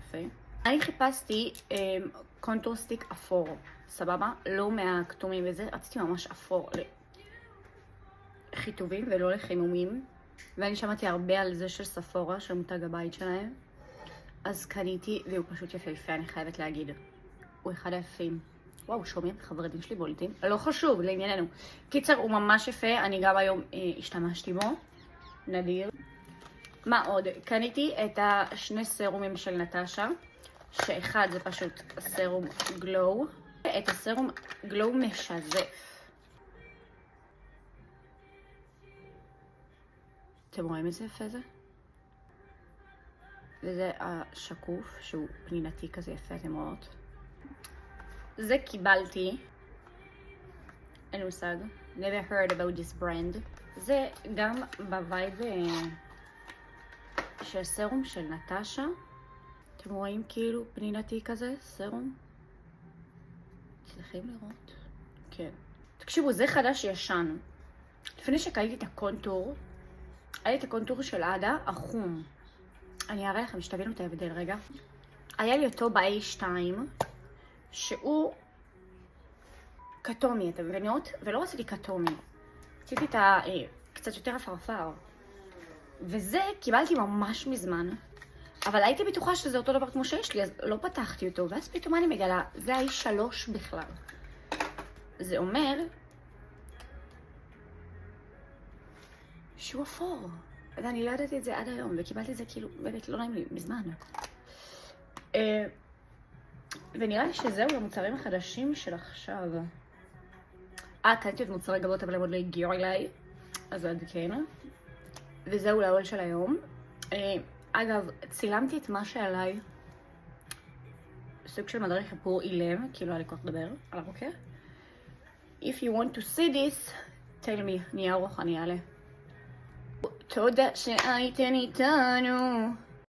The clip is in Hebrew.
יפה. אני חיפשתי קונטור סטיק אפור, סבבה? לא מהכתומים וזה, רציתי ממש אפור לחיטובים ולא לחימומים. ואני שמעתי הרבה על זה של ספורה, של מותג הבית שלהם. אז קניתי, והוא פשוט יפהפה, אני חייבת להגיד. הוא אחד היפים. וואו, שומעים חברים שלי בולטים. לא חשוב, לענייננו. קיצר, הוא ממש יפה, אני גם היום השתמשתי בו. נדיר. מה עוד? קניתי את השני סרומים של נטשה, שאחד זה פשוט הסרום גלו, את הסרום גלו משזף. אתם רואים איזה יפה זה? וזה השקוף, שהוא פנינתי כזה יפה, אתם רואות? זה קיבלתי, אין מושג, never heard about this brand. זה גם בווייב של סרום של נטשה. אתם רואים כאילו פנינתי כזה, סרום? צריכים לראות? כן. תקשיבו, זה חדש ישן. לפני שקניתי את הקונטור, היה לי את הקונטור של עדה, החום. אני אראה לכם שתבינו את ההבדל רגע. היה לי אותו ב-A2, שהוא כתומי, אתם מבינות? ולא רציתי כתומי. רציתי את קצת יותר אפרפר. וזה קיבלתי ממש מזמן. אבל הייתי בטוחה שזה אותו דבר כמו שיש לי, אז לא פתחתי אותו. ואז פתאום אני מגלה, זה ה-3 בכלל. זה אומר שהוא אפור. ואני לא ידעתי את זה עד היום, וקיבלתי את זה כאילו, באמת לא נעים לי, מזמן. ונראה לי שזהו המוצרים החדשים של עכשיו. קניתי את מוצרי גבות, אבל הם עוד לא הגיעו אליי. אז עד כן. וזהו להול של היום. אגב, צילמתי את מה שעליי. סוג של מדריך איפור אילם, כאילו היה לי כוח לדבר על הבוקר. If you want to see this, tell me, נהיה ארוך, אני אעלה. תודה שהייתן איתנו.